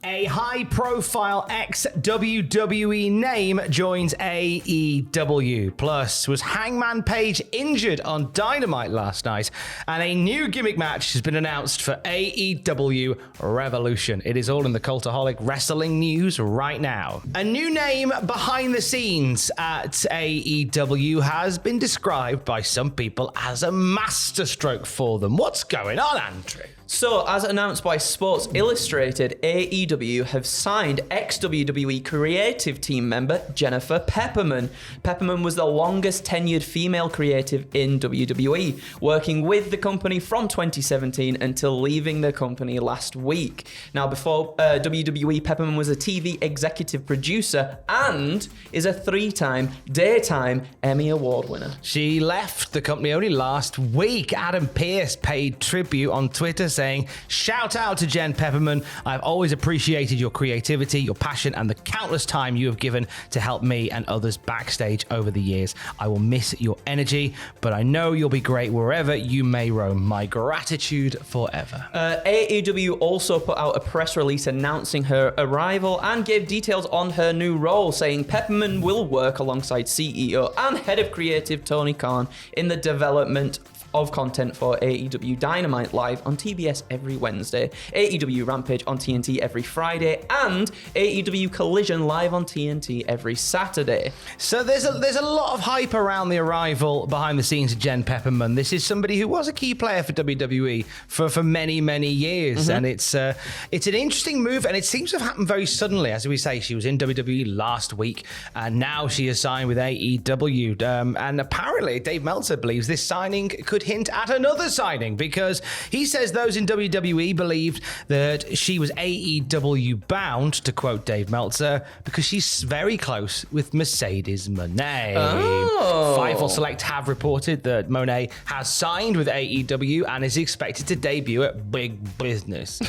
A high-profile ex-WWE name joins AEW. Plus, was Hangman Page injured on Dynamite last night? And a new gimmick match has been announced for AEW Revolution. It is all in the Cultaholic wrestling news right now. A new name behind the scenes at AEW has been described by some people as a masterstroke for them. What's going on, Andrew? So, as announced by Sports Illustrated, AEW have signed ex-WWE creative team member Jennifer Pepperman. Pepperman was the longest tenured female creative in WWE, working with the company from 2017 until leaving the company last week. Now, before WWE, Pepperman was a TV executive producer and is a 3-time daytime Emmy Award winner. She left the company only last week. Adam Pearce paid tribute on Twitter saying, "Shout out to Jen Pepperman. I've always appreciated your creativity, your passion, and the countless time you have given to help me and others backstage over the years. I will miss your energy, but I know you'll be great wherever you may roam. My gratitude forever." AEW also put out a press release announcing her arrival and gave details on her new role, saying Pepperman will work alongside CEO and head of creative Tony Khan in the development of content for AEW Dynamite live on TBS every Wednesday, AEW Rampage on TNT every Friday, and AEW Collision live on TNT every Saturday. So there's a lot of hype around the arrival behind the scenes of Jen Pepperman. This is somebody who was a key player for WWE for many, many years, and it's an interesting move, and it seems to have happened very suddenly. As we say, she was in WWE last week, and now she is signed with AEW, and apparently Dave Meltzer believes this signing could hint at another signing, because he says those in WWE believed that she was AEW bound, to quote Dave Meltzer, because she's very close with Mercedes Monae. Fightful Select have reported that Monae has signed with AEW and is expected to debut at Big Business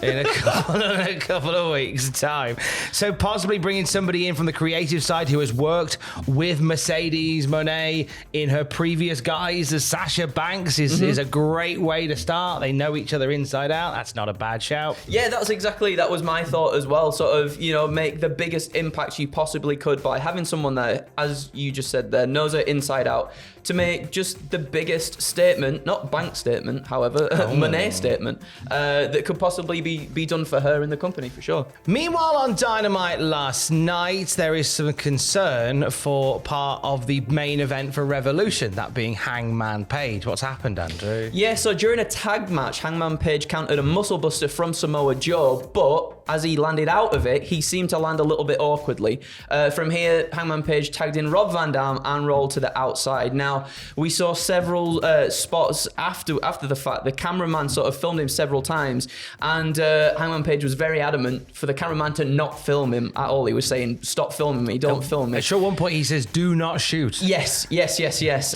in a couple of weeks' time. So possibly bringing somebody in from the creative side who has worked with Mercedes Monae in her previous guise as Sasha Banks is a great way to start. They know each other inside out. That's not a bad shout. Yeah, that was my thought as well. Sort of, make the biggest impact you possibly could by having someone there, as you just said there, knows her inside out, to make just the biggest statement, not bank statement, however, Monae statement, that could possibly be done for her in the company, for sure. Meanwhile, on Dynamite last night, there is some concern for part of the main event for Revolution, that being Hangman Page. What's happened, Andrew? Yeah, so during a tag match, Hangman Page countered a muscle buster from Samoa Joe, but as he landed out of it, he seemed to land a little bit awkwardly. From here, Hangman Page tagged in Rob Van Dam and rolled to the outside. Now, we saw several spots after the fact. The cameraman sort of filmed him several times, and Hangman Page was very adamant for the cameraman to not film him at all. He was saying, "Stop filming me, don't film me." I'm sure at one point he says, "Do not shoot." Yes.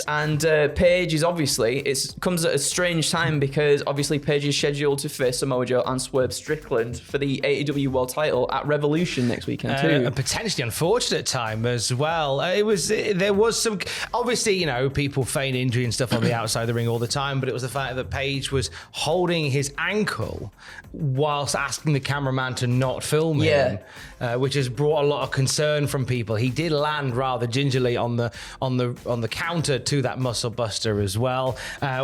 And Page is obviously, it comes at a strange time, because obviously Page is scheduled to face Samoa Joe and Swerve Strickland for the AEW World title at Revolution next weekend too. A potentially unfortunate time as well. There was some, obviously, people feign injury and stuff on the outside of the ring all the time, but it was the fact that Page was holding his ankle whilst asking the cameraman to not film him, which has brought a lot of concern from people. He did land rather gingerly on the counter to that muscle buster as well.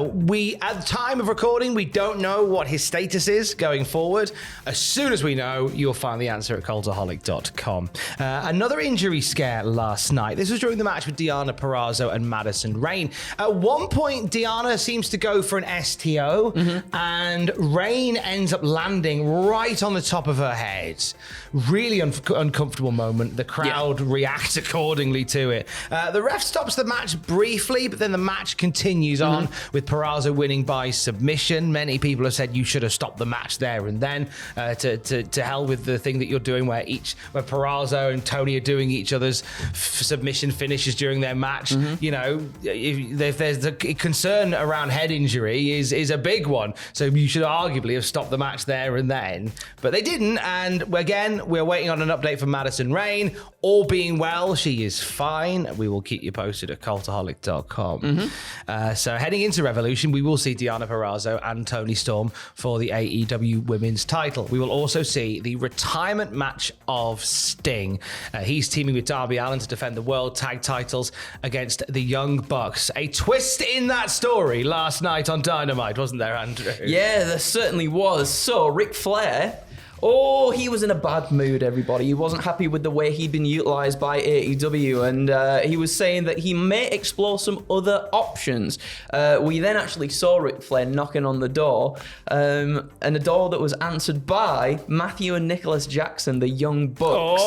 We, at the time of recording, we don't know what his status is going forward. As soon as we know, you'll find the answer at cultaholic.com. Another injury scare last night. This was during the match with Deonna Purrazzo and Madison Rain. At one point, Deonna seems to go for an STO, and Rain ends up landing right on the top of her head. Really uncomfortable moment. The crowd reacts accordingly to it. The ref stops the match briefly, but then the match continues on with Purrazzo winning by submission. Many people have said you should have stopped the match there and then. To hell with the thing that you're doing where Purrazzo and Tony are doing each other's submission finishes during their match. If there's a concern around head injury is a big one. So you should arguably have stopped the match there and then. But they didn't. And again, we're waiting on an update from Madison Rain. All being well, she is fine. We will keep you posted at cultaholic.com. So heading into Revolution, we will see Deonna Purrazzo and Toni Storm for the AEW Women's title. We will also see see the retirement match of Sting. He's teaming with Darby Allin to defend the World Tag Titles against the Young Bucks. A twist in that story last night on Dynamite, wasn't there, Andrew? Yeah, there certainly was. So, Ric Flair, he was in a bad mood, everybody. He wasn't happy with the way he'd been utilised by AEW, and he was saying that he may explore some other options. We then actually saw Ric Flair knocking on the door, and a door that was answered by Matthew and Nicholas Jackson, the Young Bucks.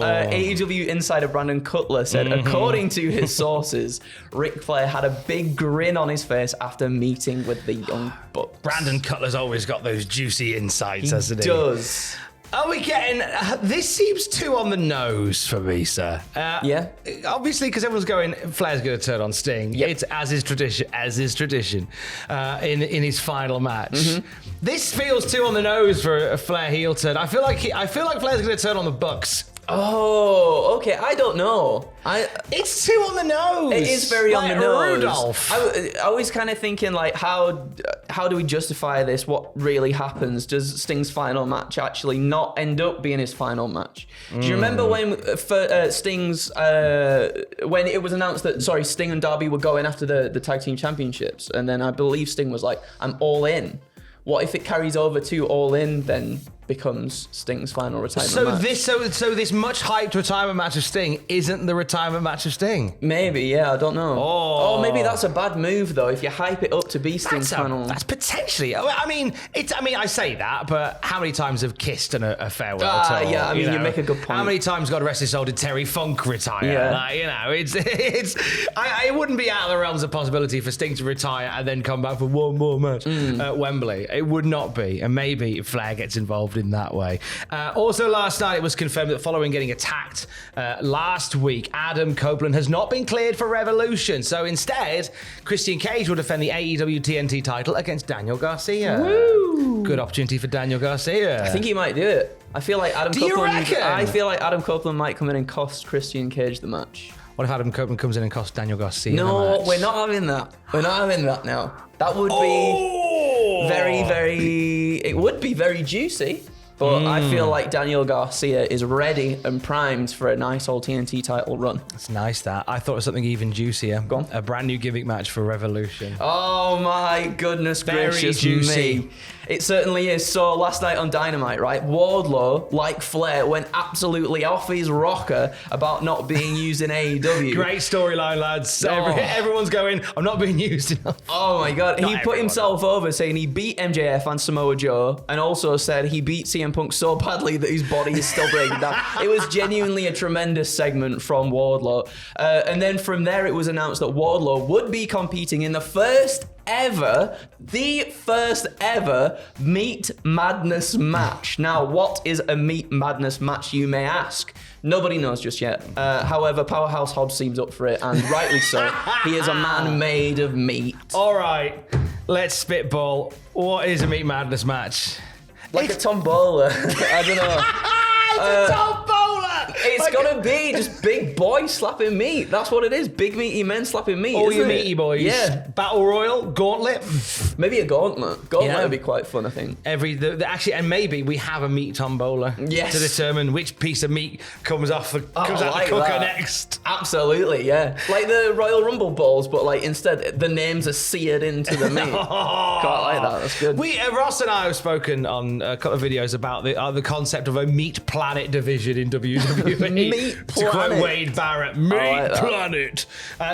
AEW Insider Brandon Cutler said, according to his sources, Ric Flair had a big grin on his face after meeting with the Young Bucks. Brandon Cutler's always got those juicy insights, hasn't he? Does. Are we getting... this seems too on the nose for me, sir. Yeah. Obviously, because everyone's going, Flair's going to turn on Sting. Yep. It's as is tradition in his final match. This feels too on the nose for a Flair heel turn. I feel like Flair's going to turn on the Bucks. Oh, okay. I don't know. It's too on the nose. It is very on the nose. Rudolph. I was kind of thinking, like, how do we justify this? What really happens? Does Sting's final match actually not end up being his final match? Do you remember when Sting's when it was announced that Sting and Darby were going after the tag team championships, and then I believe Sting was like, "I'm all in." What if it carries over to All In, then becomes Sting's final retirement match? So this much hyped retirement match of Sting isn't the retirement match of Sting? Maybe, yeah, I don't know. Oh, maybe that's a bad move though. If you hype it up to be Sting's final, that's potentially. I mean, I say that, but how many times have Kiss done a farewell tour? Yeah, I mean, you make a good point. How many times, God rest his soul, did Terry Funk retire? Yeah. It wouldn't be out of the realms of possibility for Sting to retire and then come back for one more match at Wembley. It would not be, and maybe Flair gets involved in that way. Also, last night it was confirmed that following getting attacked last week, Adam Copeland has not been cleared for Revolution. So instead, Christian Cage will defend the AEW TNT title against Daniel Garcia. Woo! Good opportunity for Daniel Garcia. I think he might do it. I feel like Adam Do you reckon? I feel like Adam Copeland might come in and cost Christian Cage the match. What if Adam Copeland comes in and costs Daniel Garcia the No, match? we're not having that. We're not having that now. That would be very, very... It would be very juicy. But I feel like Daniel Garcia is ready and primed for a nice old TNT title run. That's nice, that. I thought it was something even juicier. Go on. A brand new gimmick match for Revolution. Oh my goodness gracious juicy. me. It certainly is. So last night on Dynamite, right, Wardlow, like Flair, went absolutely off his rocker about not being used in AEW. Great storyline, lads. Oh. Everyone's going, I'm not being used enough. Oh my God. Not He put everyone. himself over saying he beat MJF and Samoa Joe, and also said he beat CM Punk so badly that his body is still breaking down. It was genuinely a tremendous segment from Wardlow. And then from there, it was announced that Wardlow would be competing in the first ever Meat Madness match. Now, what is a Meat Madness match, you may ask? Nobody knows just yet. However, Powerhouse Hobbs seems up for it, and rightly so. He is a man made of meat. All right, let's spitball. What is a Meat Madness match? Like a tombola. I don't know. It's a tombola! It's Like gotta be just big boys slapping meat. That's what it is. Big meaty men slapping meat. all isn't your it? meaty boys. Yeah. Battle Royal, Gauntlet. Maybe a gauntlet. Gauntlet Yeah. would be quite fun, I think. Actually, and maybe we have a meat tombola. Yes. To determine which piece of meat comes out the like cooker that. next. Absolutely, yeah. Like the Royal Rumble balls, but like instead the names are seared into the meat. Quite like that. That's good. Ross and I have spoken on a couple of videos about the concept of a meat planet division in WWE. Meat To quote planet. Wade Barrett, meat like that. planet.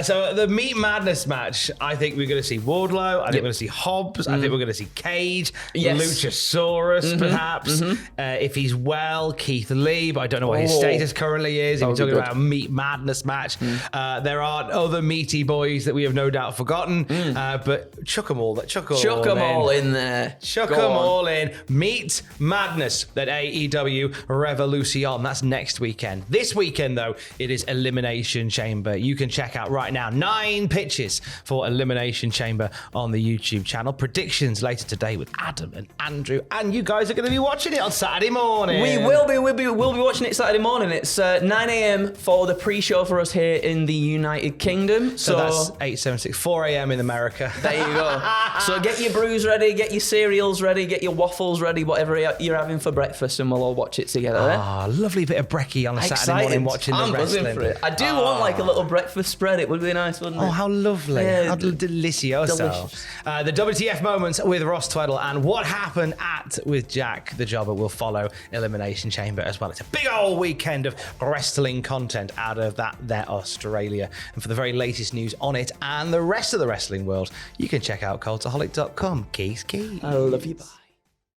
So the Meat Madness match, I think we're going to see Wardlow. I think we're going to see Hobbs. I think we're going to see Cage. Yes. Luchasaurus, perhaps. If he's well, Keith Lee, but I don't know what his Oh. status currently is. If That we're would be talking good. about a Meat Madness match, there are other meaty boys that we have no doubt forgotten. But chuck them all. Chuck them all in there. Chuck Go them on. all in. Meat Madness at AEW Revolution. That's next weekend. weekend. This weekend, though, it is Elimination Chamber. You can check out right now 9 pitches for Elimination Chamber on the YouTube channel. Predictions later today with Adam and Andrew. And you guys are going to be watching it on Saturday morning. We will be. We'll be watching it Saturday morning. It's 9 a.m. for the pre-show for us here in the United Kingdom. So that's 8, 7, 6, 4 a.m. in America. There you go. So get your brews ready, get your cereals ready, get your waffles ready, whatever you're having for breakfast, and we'll all watch it together. Lovely bit of brekkie on a Saturday morning watching the wrestling. For it. I do want like a little breakfast spread. It would be nice, wouldn't it? Oh, how lovely. Yeah, how delicioso. delicious. The WTF moments with Ross Tweddle and what happened with Jack the Jobber will follow Elimination Chamber as well. It's a big old weekend of wrestling content out of that there Australia. And for the very latest news on it and the rest of the wrestling world, you can check out cultaholic.com. Keys. I love you. Bye.